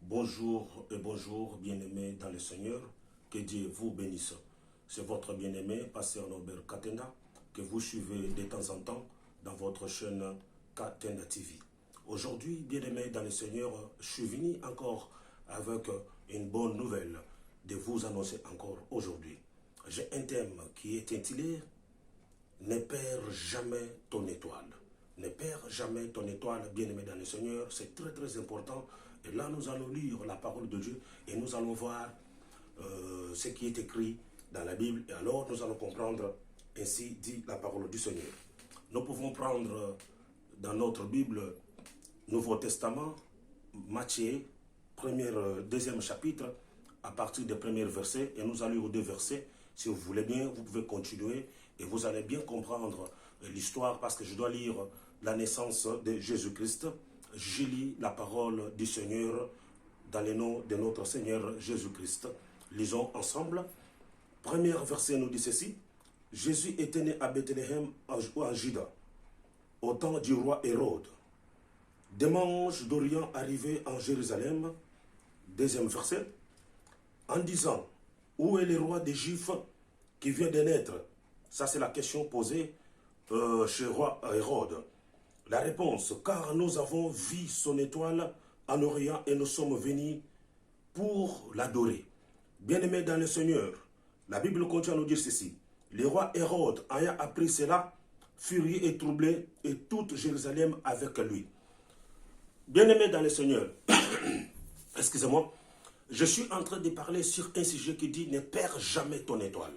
Bonjour, bien-aimés dans le Seigneur. Que Dieu vous bénisse. C'est votre bien-aimé, Pasteur Norbert Katenda, que vous suivez de temps en temps dans votre chaîne Katenda TV. Aujourd'hui, bien-aimés dans le Seigneur, je suis venu encore avec une bonne nouvelle de vous annoncer encore aujourd'hui. J'ai un thème qui est intitulé « Ne perds jamais ton étoile ». Ne perds jamais ton étoile, bien-aimé dans le Seigneur. C'est très très important. Et là, nous allons lire la parole de Dieu et nous allons voir ce qui est écrit dans la Bible. Et alors, nous allons comprendre, ainsi dit la parole du Seigneur. Nous pouvons prendre dans notre Bible, Nouveau Testament, Matthieu, deuxième chapitre, à partir des premiers versets. Et nous allons lire deux versets. Si vous voulez bien, vous pouvez continuer et vous allez bien comprendre l'histoire parce que je dois lire la naissance de Jésus-Christ. Je lis la parole du Seigneur dans le nom de notre Seigneur Jésus-Christ. Lisons ensemble. Premier verset nous dit ceci. Jésus était né à Bethléem en Juda, au temps du roi Hérode. Des mages d'Orient arrivaient en Jérusalem. Deuxième verset. En disant, où est le roi des Juifs qui vient de naître? Ça c'est la question posée chez le roi Hérode. La réponse, car nous avons vu son étoile en Orient et nous sommes venus pour l'adorer. Bien-aimés dans le Seigneur, la Bible continue à nous dire ceci. Le roi Hérode, ayant appris cela, furieux et troublé, et toute Jérusalem avec lui. Bien-aimés dans le Seigneur, excusez-moi, je suis en train de parler sur un sujet qui dit « Ne perds jamais ton étoile ».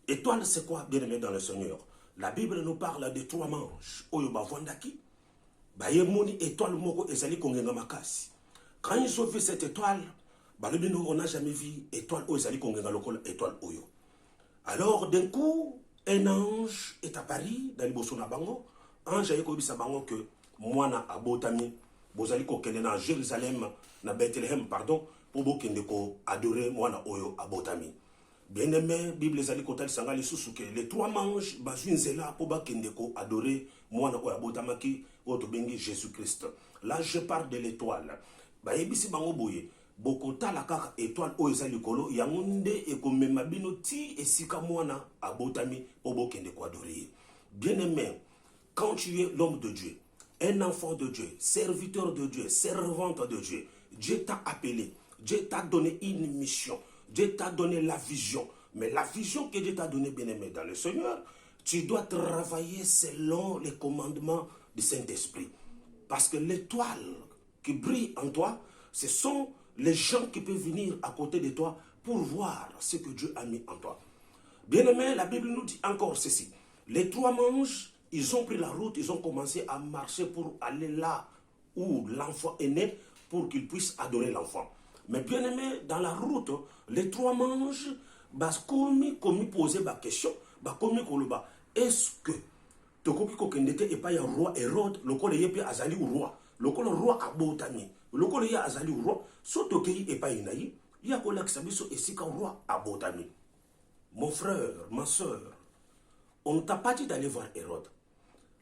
Étoile, c'est quoi, bien-aimés dans le Seigneur? La Bible nous parle de trois manches. Oyo bavandaki, bayemoni étoile moko ezali kongenga makasi. Quand ils ont vu cette étoile, on n'a jamais vu étoile oyo ezali kongenga lokola étoile oyo. Alors d'un coup, un ange est apparu dans liboso na bango. Ange aye kobisa bango que mwana abotami, bozali kokende na Jérusalem, na Bethléem, pardon, pour bokende ko adorer mwana oyo abotami. Bien-aimé, Bible ezali kotali sanga lisusu ke les trois manges bazwinzela po bakende ko adorer mwana oyo abotamaki oyo tobengi Jésus-Christ. Là je parle de l'étoile. Ba yebisi bango boye, bokotala kaka étoile oyo ezali likolo yango nde ekomema bino ti esika mwana abotami po bokende ko adorer. Bien-aimé, quand tu es l'homme de Dieu, un enfant de Dieu, serviteur de Dieu, servante de Dieu, Dieu t'a appelé, Dieu t'a donné une mission. Dieu t'a donné la vision. Mais la vision que Dieu t'a donnée, bien-aimé, dans le Seigneur, tu dois travailler selon les commandements du Saint-Esprit. Parce que l'étoile qui brille en toi, ce sont les gens qui peuvent venir à côté de toi pour voir ce que Dieu a mis en toi. Bien-aimé, la Bible nous dit encore ceci. Les trois manges, ils ont pris la route, ils ont commencé à marcher pour aller là où l'enfant est né, pour qu'ils puissent adorer l'enfant. Mais bien aimé, dans la route, les trois manges, comme poser la question, est-ce que tokoki kokendete et pas un roi Hérode, le col yepe azali ou roi, le col roi abotami, le col ya azali ou roi, sotokei et pas inaï, ya kolak sabiso et sika roi abotami. Mon frère, ma soeur, on ne t'a pas dit d'aller voir Hérode.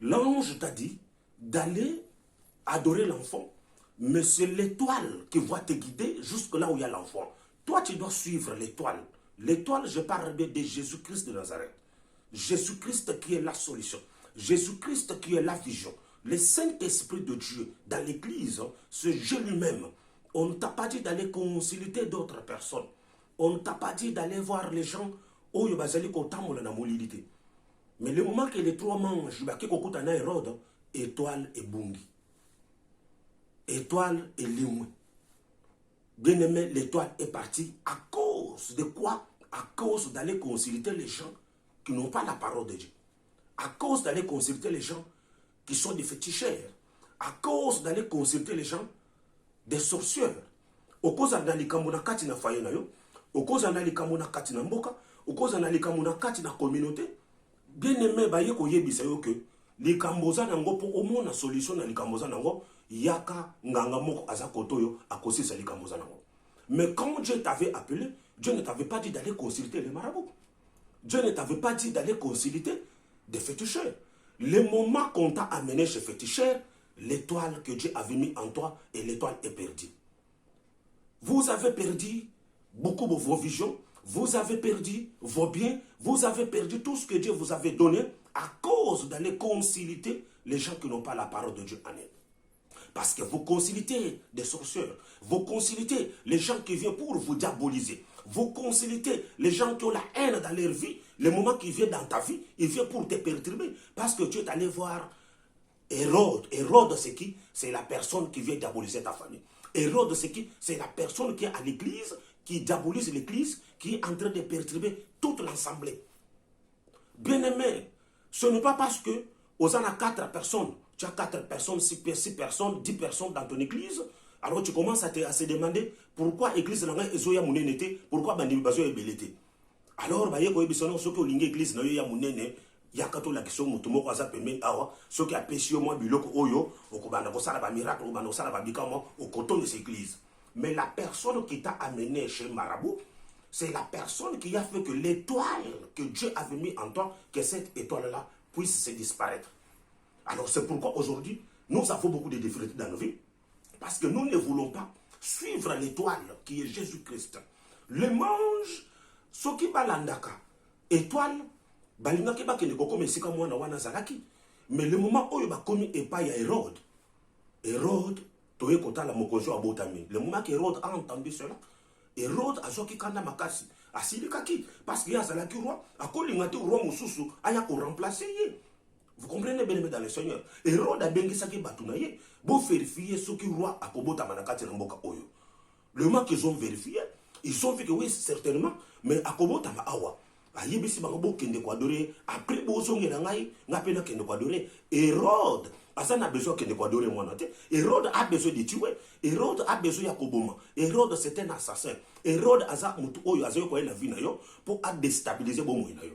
L'ange t'a dit d'aller adorer l'enfant. Mais c'est l'étoile qui va te guider jusque là où il y a l'enfant. Toi, tu dois suivre l'étoile. L'étoile, je parle de Jésus-Christ de Nazareth. Jésus-Christ qui est la solution. Jésus-Christ qui est la vision. Le Saint-Esprit de Dieu dans l'Église, ce Dieu lui-même. On ne t'a pas dit d'aller consulter d'autres personnes. On ne t'a pas dit d'aller voir les gens où il y a. Mais le moment que les trois manges, il y a Hérode, étoile et bungi. Étoile et lion. Bien aimé, l'étoile est partie à cause de quoi? À cause d'aller consulter les gens qui n'ont pas la parole de Dieu. À cause d'aller consulter les gens qui sont des féticheurs. À cause d'aller consulter les gens des sorcières. Au cause d'aller kamuna kati na faye na yo. Au cause d'aller kamuna kati na mboka. Au cause d'aller kamuna kati na communauté. Bien aimé, ba yeko yebisa yo ke likamboza nango po omona solution na likamboza nango. Yaka nganga moko azakotoyo akosisa likamboza nango. Mais quand Dieu t'avait appelé, Dieu ne t'avait pas dit d'aller consulter les marabouts. Dieu ne t'avait pas dit d'aller consulter des féticheurs. Le moment qu'on t'a amené chez féticheur, l'étoile que Dieu avait mis en toi et l'étoile est perdue. Vous avez perdu beaucoup de vos visions, vous avez perdu vos biens, vous avez perdu tout ce que Dieu vous avait donné à cause d'aller concilier les gens qui n'ont pas la parole de Dieu en eux. Parce que vous conciliez des sorcières, vous conciliez les gens qui viennent pour vous diaboliser, vous conciliez les gens qui ont la haine dans leur vie, le moment qui vient dans ta vie, il vient pour te perturber. Parce que tu es allé voir Hérode. Hérode, c'est qui? C'est la personne qui vient diaboliser ta famille. Hérode, c'est qui? C'est la personne qui est à l'église, qui diabolise l'église, qui est en train de perturber toute l'assemblée. Bien-aimé, ce n'est pas parce que aux en a 4 personnes, tu as 4 personnes, 6 personnes, 10 personnes dans ton église, alors tu commences à se demander pourquoi l'église n'a pas été, pourquoi l'église n'a pas été. Alors, il y a une église qui a été yakato la kiso mutu moko aza pembeni awa soki apesi yo mwa biloko oyo okobanda kosala ba miracle okobanda kosala ba bikamo okotonde cette église. Mais la personne qui t'a amené chez Marabout, c'est la personne qui a fait que l'étoile que Dieu avait mis en toi, que cette étoile-là puisse se disparaître. Alors c'est pourquoi aujourd'hui, nous avons beaucoup de difficultés dans nos vies, parce que nous ne voulons pas suivre l'étoile qui est Jésus-Christ. Le mange, ce qui balandaka, étoile, balingaki bakende kokoma esika mwana wana zalaki. Mais le moment où il va commis epai ya Hérode, Hérode toye kotala mokonzi wa botami. Le moment que Hérode a entendu cela, Hérode a zoki kanda makasi, asilikaki parce qu'il y a zalaki roi, akolingati roi mususu aya ko remplacer ye. Vous comprenez bien dans le Seigneur. Hérode a bengisaki batuna ye, bo vérifier ce que roi akobota manakati na mboka oyo. Le moment qu'ils ont vérifié, ils ont vu que oui certainement, mais akobota ma awa. Ayebisi bango kende kwa adoré après bozongela ngai ngapena kende kwa adoré. Hérode asana besoin kende kwa adoré mwana te. Hérode a besoin de tuer. Hérode a besoin ya koboma. Hérode c'est un assassin. Hérode aza mutu oyo azayo kwa na vie na yo pour a déstabiliser bomo na yo.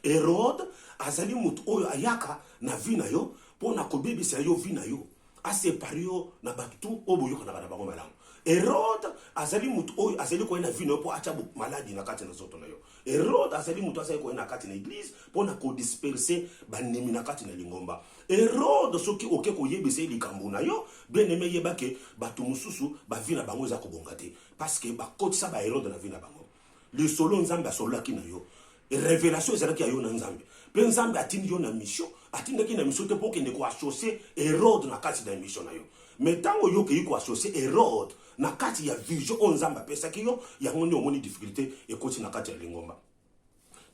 Hérode azali mutu oyo ayaka na vie na yo pour na kobebisa yo vie na yo. A séparer yo na batu oboyo kana bana bango malamu. Hérode azali mutu oyo azali kwa na vie na yo pour acha maladi na kati na zoto na yo. Hérode azali mutu azali kwa na kati na église pour na ko disperser banemi na kati na lingomba. Hérode soki oke ko yebisa likambo na yo bien aimé yebake batu mususu ba vie na bango za kobonga te parce que ba kotisa ba Hérode na vie na bango. Le solo nzambe asolaki na yo. Révélation ezalaki ya yo na nzambe. Pe nzambe atindi yo na mission, atindaki na mission te pour que ne ko associer Hérode na kati na mission na yo. Mais tango yo ke ko associer Hérode na kati ya vision on nzambe pesaki yo yango nde omoni difficulté e koti na kati ya lingomba.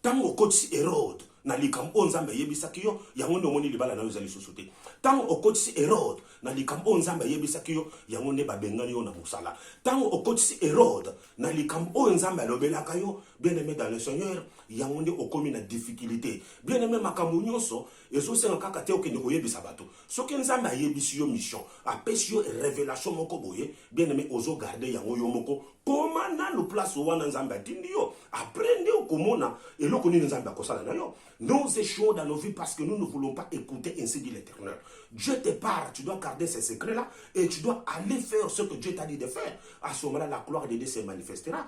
Tango okotisi Hérode na likambo on nzambe yebisaki yo yango nde omoni libala na yo ezali susu te. Tango okotisi Hérode na likambo on nzambe yebisaki yo yango nde babengani yo na mosala. Tango okotisi Hérode na likambo on nzambe alobelaka yo bien aimé dans le Seigneur yango nde okomi na difficulté. Bien aimé makambo nyonso ezosenga kaka te okende koyebisa bato. Soki nzambe ayebisi yo mission, apesi yo révélation moko boye, bien aimé ozo garder yango yo moko. Comment na le place wana nzambe atindi yo? Aprende okomona eloko nini nzambe akosala na yo. Nous échouons dans nos vies parce que nous ne voulons pas écouter ainsi dit l'Éternel. Dieu te parle, tu dois garder ces secrets-là et tu dois aller faire ce que Dieu t'a dit de faire. À ce moment-là, la gloire de Dieu se manifestera.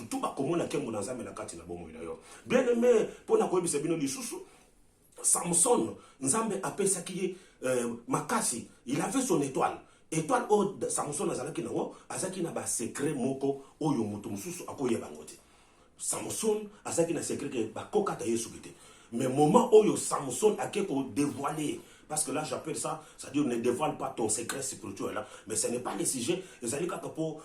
Tout va comme on a qu'un nzambe na kati na bomo na yo. Bien aimé, pour na koyebisa bino lisusu, Samson, nzambe apesaki makasi, il avait son étoile. Étoile o Samson azalaki nango, azaki na ba secret moko oyo mutu mususu akoyeba ngote. Samson azaki na secret que ba kokata Yesu kite. Mais moment oyo Samson a ko dévoiler, parce que là j'appelle ça, c'est-à-dire ne dévoile pas ton secret spirituel là, mais ce n'est pas le sujet, ezali kaka pour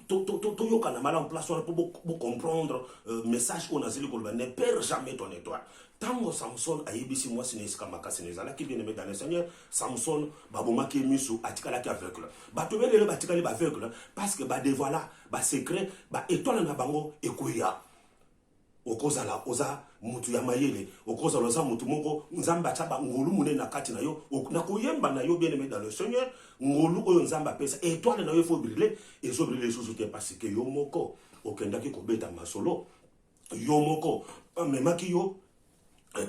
toyoka na mala en place pour comprendre message on azeli ko ne perds jamais ton étoile. Tango Samson ayebisi moi sinesika makasi nezala ki bien aimé dans le Seigneur, Samson babomaki misu atikala ki aveugle. Batobele batikali ba aveugle parce que ba dévoila ba secret ba étoile na bango ekoya. Okozala oza mutu ya mayele, okozala oza mutu moko nzamba taba ngolu mune na kati na yo, na koyemba na yo bien aimé dans le Seigneur, ngolu oyo nzamba pesa étoile na yo faut briller et so briller sous te parce que yo moko okendaki ko beta masolo. Yo moko memaki yo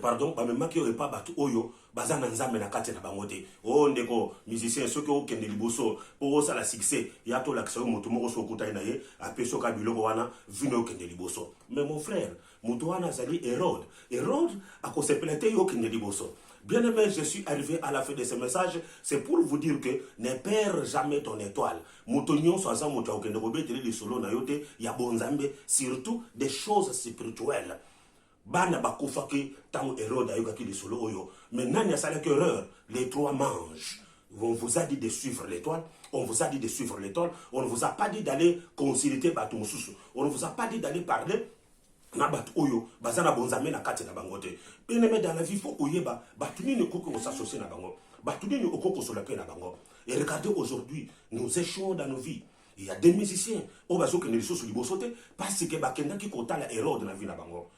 pardon, bamemaki yo epa batu oyo baza na nzambe na kati na bango te. Oh ndeko musicien soki okende liboso po sala succès ya to lakisa mutu moko so kutai na ye apeso ka biloko wana vino okende liboso. Mais mon frère, mutu wana azali Hérode. Hérode akosepela te yo okende liboso. Bien aimé, je suis arrivé à la fin de ce message. C'est pour vous dire que ne perds jamais ton étoile. Surtout des choses spirituelles. Bana bakufaki tango Hérode ayokaki de solo oyo. Mais nani asala que erreur, les trois mangent. On vous a dit de suivre l'étoile, on vous a dit de suivre l'étoile, on ne vous a pas dit d'aller consulter Batumsusu, on ne vous a pas dit d'aller parler na batu oyo bazana bonzame na kati na bangote. Bien aimé, dans la vie faut oyeba batu nini koko s'associer na bango. Batu nini okoko solape na bango. Et regardez aujourd'hui, nous échouons dans nos vies. Il y a des musiciens au baso que ne sont sur libosote parce que bakenda ki kotala Hérode na vie na bango.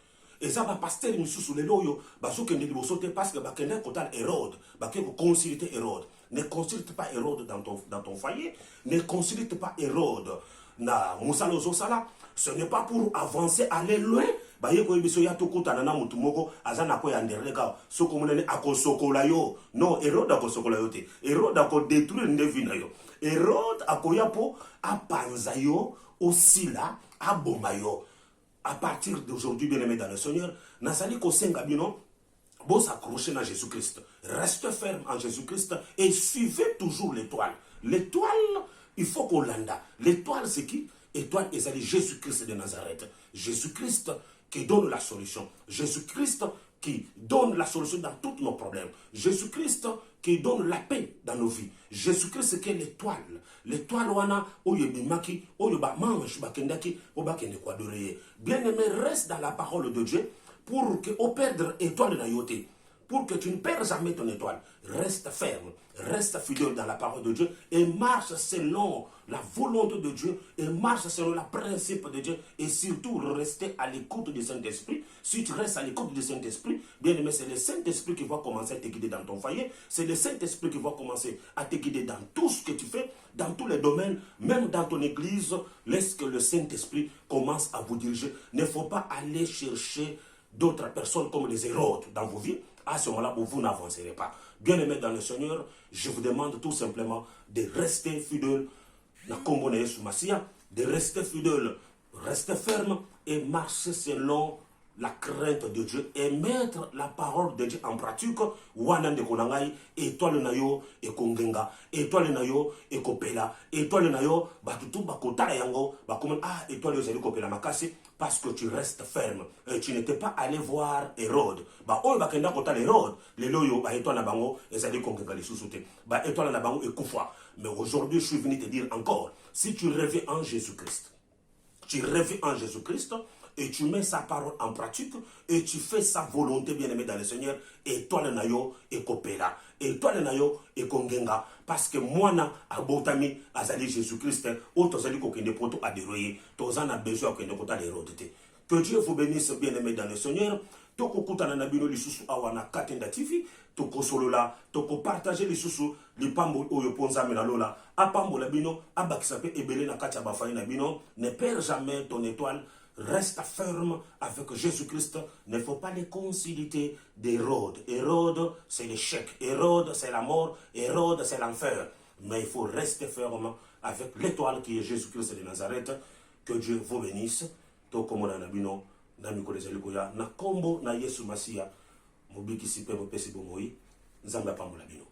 Et ça va pasteur misusu le loyo baso que ne libosote parce que bakenda kotala Hérode, bakeko consulter Hérode. Ne consulte pas Hérode dans ton foyer, ne consulte pas Hérode na musalo zosala. Ce n'est pas pour avancer, aller loin. Bayeko ibiso ya tokuta na mutu moko azana ko ya ndereka soko munene akosokola yo. Non, Hérode akosokola yo te. Hérode ako détruire ndevi na yo. Hérode akoya po apanza yo aussi là aboma yo. À partir d'aujourd'hui, bien aimé dans le Seigneur, nasali ko senga bino bon s'accrocher à Jésus-Christ. Reste ferme en Jésus-Christ et suivez toujours l'étoile. L'étoile, il faut qu'on l'anda. L'étoile, c'est qui? Étoile, c'est Jésus-Christ de Nazareth. Jésus-Christ qui donne la solution. Jésus-Christ qui donne la solution dans tous nos problèmes. Jésus-Christ qui donne la paix dans nos vies. Jésus-Christ qui est l'étoile. L'étoile, wana, oyebimaki, oyoba mange, bakendaki, obakende kwa doreye. Bien-aimé, reste dans la parole de Dieu pour que, au perdre étoile na yote, pour que tu ne perds jamais ton étoile. Reste ferme, reste fidèle dans la parole de Dieu et marche selon la volonté de Dieu et marche selon le principe de Dieu et surtout rester à l'écoute du Saint-Esprit. Si tu restes à l'écoute du Saint-Esprit, bien aimé, c'est le Saint-Esprit qui va commencer à te guider dans ton foyer, c'est le Saint-Esprit qui va commencer à te guider dans tout ce que tu fais, dans tous les domaines, même dans ton église. Laisse que le Saint-Esprit commence à vous diriger. Il ne faut pas aller chercher d'autres personnes comme les Hérodes dans vos vies. À ce moment-là, vous n'avancerez pas. Bien-aimés dans le Seigneur, je vous demande tout simplement de rester fidèle de rester fidèle, rester ferme et marcher selon la crainte de Dieu et mettre la parole de Dieu en pratique. Wanande konangai, étoile nayo et kongenga, étoile nayo et kopela, étoile nayo batutu bakotala yango, bakomen étoile yo zeli kopela makasi parce que tu restes ferme. Et tu n'étais pas allé voir Hérode. Ba oyo bakenda kotala Hérode, le loyo ba étoile na bango ezali kongenga les sous-souté. Ba étoile na bango ekufa. Mais aujourd'hui, je suis venu te dire encore, si tu rêves en Jésus-Christ, tu rêves en Jésus-Christ, et tu mets sa parole en pratique, et tu fais sa volonté, bien-aimé dans le Seigneur, et toi le nayo, et kopela, et toi le nayo, et kongenga, parce que moi, na, abotami, azali Jésus-Christ, ou tozali kokende poto adéroye, tozana besoin kokende kota l'Hérode. Que Dieu vous bénisse, bien-aimé dans le Seigneur. Toko kutana na bino lisusu awana Katenda TV, toko solola, toko partager lisusu lipambo oyo ponzame na lola, apambo la bino, abakisape ebele na katia bafani na bino. Ne perds jamais ton étoile, reste ferme avec Jésus-Christ. Ne faut pas les consulter d'Hérode. Hérode, c'est l'échec. Hérode, c'est la mort. Hérode, c'est l'enfer. Mais il faut rester ferme avec l'étoile qui est Jésus-Christ de Nazareth. Que Dieu vous bénisse. Toko mona na bino. Na mikolo ezali koya na kombo na Yesu Masiya mobikisi pe mopesi bomoi nzambe apambola bino.